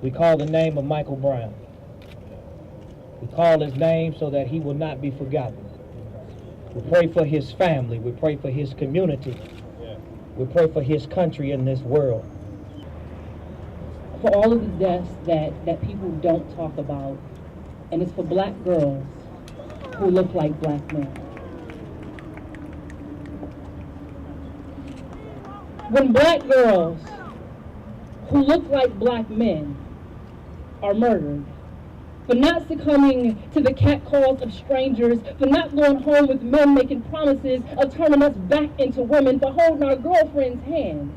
We call the name of Michael Brown. We call his name so that he will not be forgotten. We pray for his family. We pray for his community. We pray for his country in this world. For all of the deaths that people don't talk about, and it's for black girls who look like black men. When black girls who look like black men are murdered, for not succumbing to the catcalls of strangers, for not going home with men making promises of turning us back into women, for holding our girlfriends' hands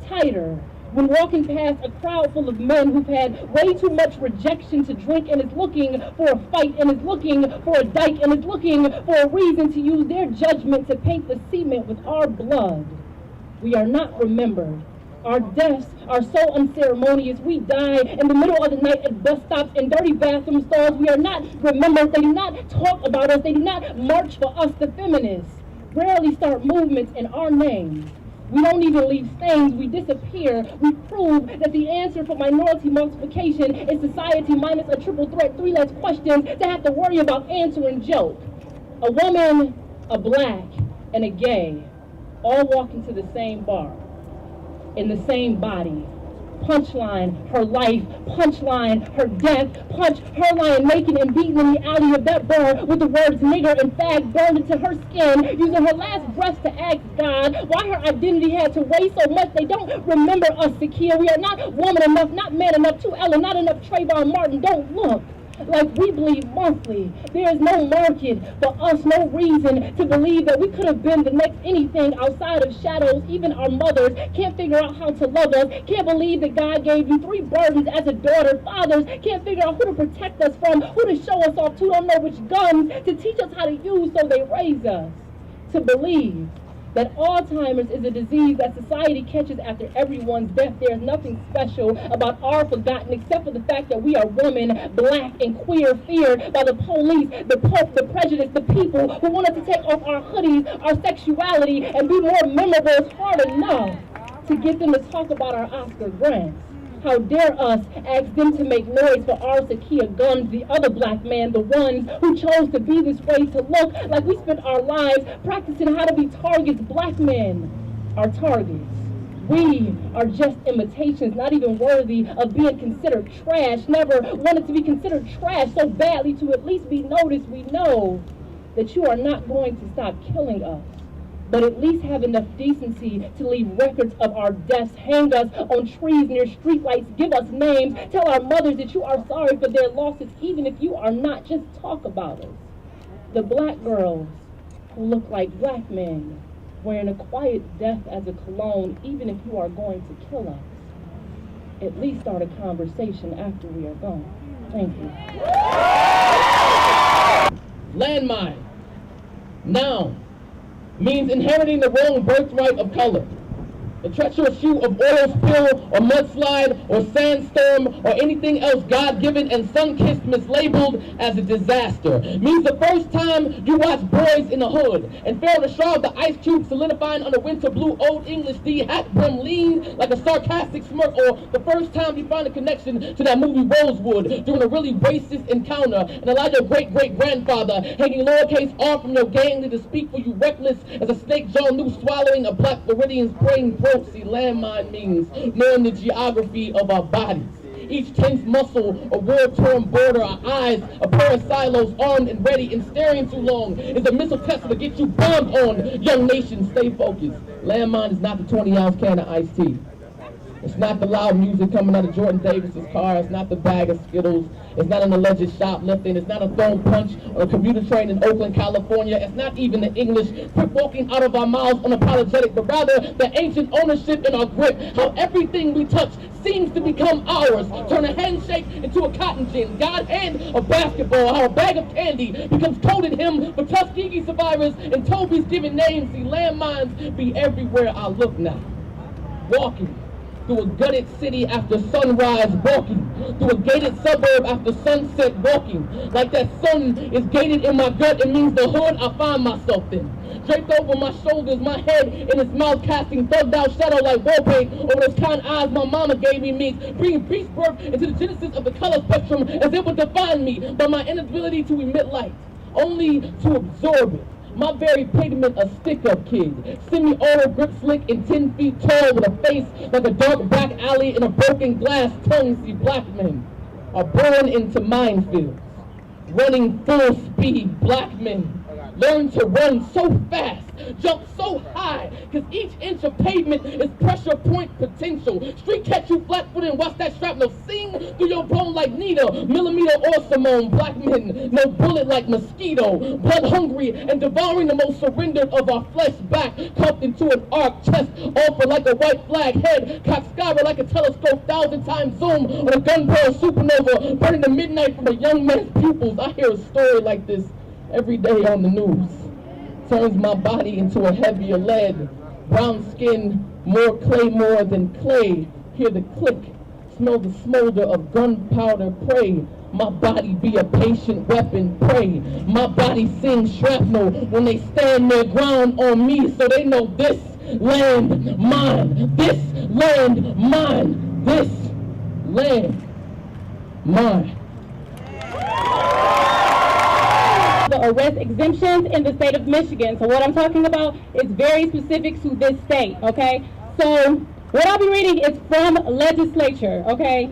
tighter when walking past a crowd full of men who've had way too much rejection to drink and is looking for a fight and is looking for a dike and is looking for a reason to use their judgment to paint the cement with our blood. We are not remembered. Our deaths are so unceremonious. We die in the middle of the night at bus stops and dirty bathroom stalls. We are not remembered. They do not talk about us. They do not march for us, the feminists. Rarely start movements in our name. We don't even leave stains. We disappear. We prove that the answer for minority multiplication is society minus a triple threat, 3 less questions to have to worry about answering joke. A woman, a black, and a gay all walk into the same bar, in the same body. Punchline, her life. Punchline, her death. Punch, her lying naked and beaten in the alley of that bar with the words nigger and fag burned into her skin, using her last breath to ask God why her identity had to weigh so much. They don't remember us, Sakia. We are not woman enough, not man enough, too Ella, not enough Trayvon Martin. Don't look like we bleed monthly. There is no market for us, no reason to believe that we could have been the next anything outside of shadows. Even our mothers can't figure out how to love us, can't believe that God gave you 3 burdens as a daughter. Fathers can't figure out who to protect us from, who to show us off to, don't know which guns to teach us how to use, so they raise us to believe that Alzheimer's is a disease that society catches after everyone's death. There is nothing special about our forgotten except for the fact that we are women, black and queer, feared by the police, the Pope, the prejudice, the people who want us to take off our hoodies, our sexuality, and be more memorable. It's hard enough to get them to talk about our Oscar grants. How dare us ask them to make noise for our Sakia Guns, the other black man, the ones who chose to be this way, to look like we spent our lives practicing how to be targets. Black men are targets. We are just imitations, not even worthy of being considered trash. Never wanted to be considered trash so badly to at least be noticed. We know that you are not going to stop killing us, but at least have enough decency to leave records of our deaths, hang us on trees near streetlights, give us names, tell our mothers that you are sorry for their losses, even if you are not, just talk about us. The black girls who look like black men, wearing a quiet death as a cologne, even if you are going to kill us. At least start a conversation after we are gone. Thank you. Landmine. Noun. Means inheriting the wrong birthright of color. The treacherous shoe of oil spill or mudslide or sandstorm or anything else God-given and sun-kissed mislabeled as a disaster. Means the first time you watch Boys in the Hood and fail to shroud the ice cube solidifying on a winter blue Old English D hat brim lean like a sarcastic smirk, or the first time you find a connection to that movie Rosewood during a really racist encounter and allow your great-great-grandfather hanging lowercase r from your gang to speak for you reckless as a snake jaw noose swallowing a black Floridian's brain. See, landmine means knowing the geography of our bodies. Each tense muscle, a war-torn border, our eyes, a pair of silos armed and ready, and staring too long is a missile test to get you bombed on. Young nation, stay focused. Landmine is not the 20-ounce can of iced tea. It's not the loud music coming out of Jordan Davis's car. It's not the bag of Skittles. It's not an alleged shoplifting. It's not a thrown punch on a commuter train in Oakland, California. It's not even the English quit walking out of our mouths unapologetic, but rather the ancient ownership in our grip. How everything we touch seems to become ours. Turn a handshake into a cotton gin. God hand a basketball. How a bag of candy becomes coded hymn for Tuskegee survivors and Toby's given names. See, landmines be everywhere I look now. Walking through a gutted city after sunrise walking, through a gated suburb after sunset walking. Like that sun is gated in my gut, it means the hood I find myself in. Draped over my shoulders, my head in his mouth casting thugged out shadow like wall paint over those kind eyes my mama gave me means bringing beast birth into the genesis of the color spectrum as it would define me by my inability to emit light, only to absorb it. My very pigment a stick-up kid, semi-auto grip slick and 10 feet tall with a face like a dark back alley and a broken glass tongue. See, black men are born into minefields, running full speed. Black men learn to run so fast, jump so high, cause each inch of pavement is pressure point potential. Street catch you flat-footed and watch that shrapnel sing through your bone like Nita, millimeter or Simone. Black men, no bullet like mosquito, blood hungry and devouring the most surrendered of our flesh back, cuffed into an arc, chest offer like a white flag, head cocked skyward like a telescope, 1,000 times zoom on a gun barrel supernova, burning the midnight from a young man's pupils. I hear a story like this every day on the news. Turns my body into a heavier lead. Brown skin, more than clay. Hear the click, smell the smolder of gunpowder prey. My body be a patient weapon, pray. My body sings shrapnel when they stand their ground on me, so they know this land mine, this land mine, this land mine. The arrest exemptions in the state of Michigan. So what I'm talking about is very specific to this state, okay? So what I'll be reading is from legislature, okay?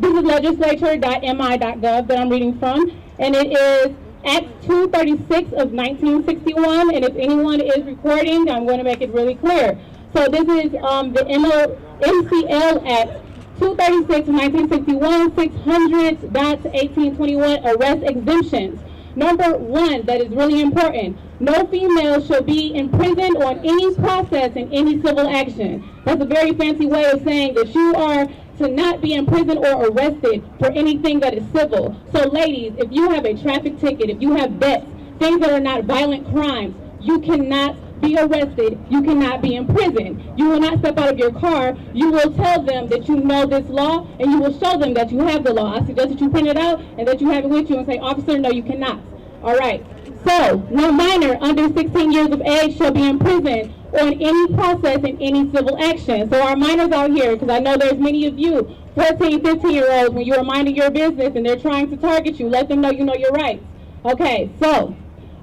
This is legislature.mi.gov that I'm reading from, and it is Act 236 of 1961, and if anyone is recording, I'm going to make it really clear. So this is the MCL Act 236 of 1961, 600.1821, arrest exemptions. Number 1, that is really important. No female shall be imprisoned on any process in any civil action. That's a very fancy way of saying that you are to not be imprisoned or arrested for anything that is civil. So ladies, if you have a traffic ticket, if you have bets, things that are not violent crimes, you cannot be arrested, you cannot be imprisoned. You will not step out of your car. You will tell them that you know this law, and you will show them that you have the law. I suggest that you print it out and that you have it with you and say, officer, no, you cannot. All right. So, no minor under 16 years of age shall be imprisoned on any process in any civil action. So our minors out here, because I know there's many of you 14, 15-year-olds, when you are minding your business and they're trying to target you, let them know you know your rights. Okay, so.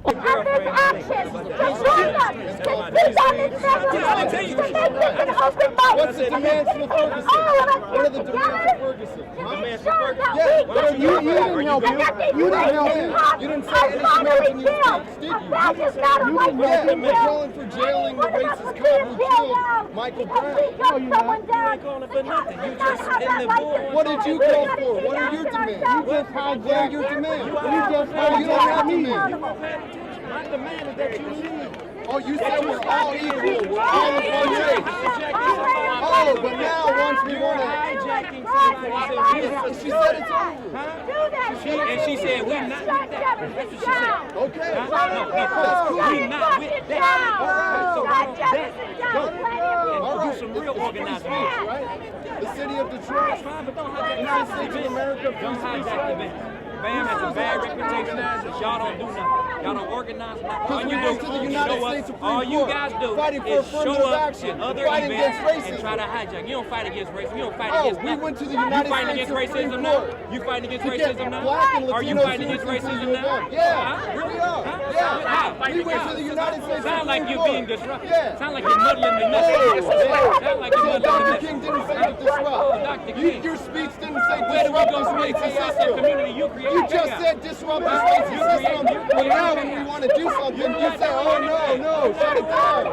Of this action, to join us, to speak on this resolution, to make this an open vote. What's the demands for Ferguson? All of us What are the get demands together for Ferguson? to make sure that we You didn't help him. You didn't help him. You didn't say anything else in your speech, did you? Yeah, we're calling for jailing the racist cop who killed Michael Brown. No, you're not. You ain't calling for nothing. You just in the board. What did you call for? What are your demands? You just hijacked. What are your demands? You just hijacked. You don't have demands. My demand is that you leave. Oh, you said we're all equal. We're all of one race. Oh, but now once we want to... She said it's over. And she said, we're not with that. That's what she said. Okay. No, That's cool. we're not with that. All right. Do some real organizing. Right? The city of Detroit. But don't hijack United the States of event. America. Don't hijack the event. BAM has a bad reputation. Y'all don't do nothing. Y'all don't organize nothing. All we you went do to the is United show States up. Supreme All you Court, guys do fighting for is affirmative show up action, at other fighting events against and try to hijack. You don't fight against racism. You don't fight Oh, against we nothing. went to the You United fighting States against Supreme racism now? Court. You fighting against To get racism now? black and Are you Latino fighting against citizens racism into now? event. Yeah, Huh? we are. How? Yeah, we went to the United States Sound like Supreme you're Court. being disruptive. Yeah. Sound like you're muddling the message. Sound like you're So muddling the Dr. message. King didn't say to disrupt. Dr. King. Your speech didn't say Where do we disrupt go this from here? racist Take out that system. community you created. You just said disrupt this racist You system. created- But now when we want to do something, you say, oh no, shut it down.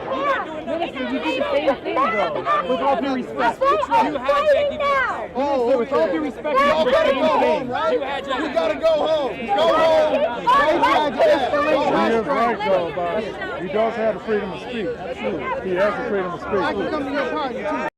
Listen, you did the same thing, though. With all due respect. You hijacked it. Oh, With all due respect, we all you gotta did go the same home, thing. right? You hijacked We it. gotta go home. Go home. He is right though, boss. He does have the freedom of speech. He has the freedom of speech. I can come to your party too.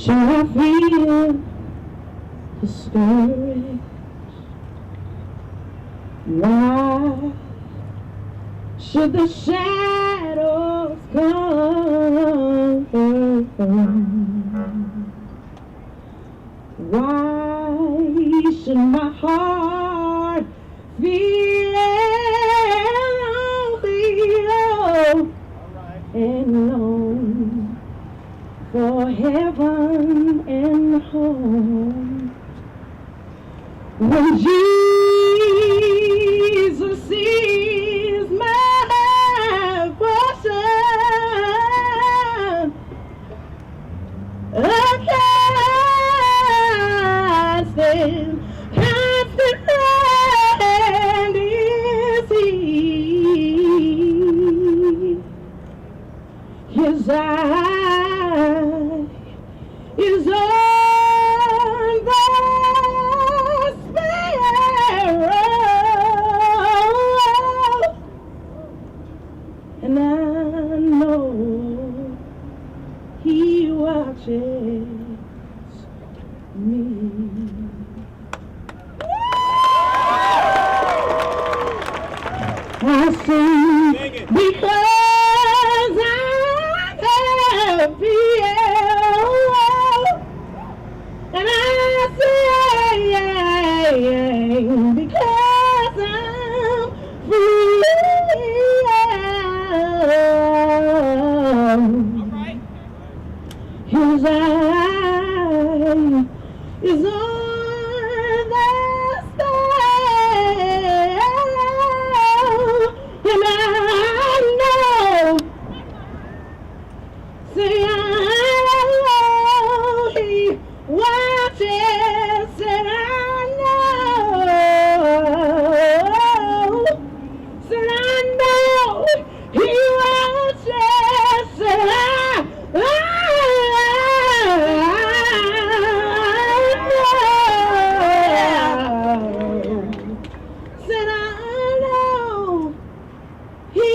Should I feel discouraged? Why should the shadows come? Why should my heart feel lonely and long for heaven and home? When Jesus is my portion, constant friend is He. His eye is on the sparrow, and I know He watches me. I sing because I'm happy, and I sing because I'm free. His eye is on the sparrow, and I know, say I know He watches, and I know, said I know He watches, and I said I know He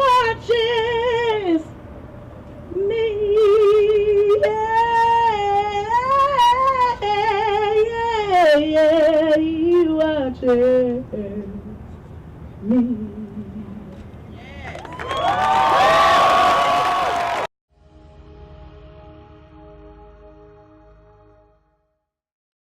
watches me. Yeah, He watches me.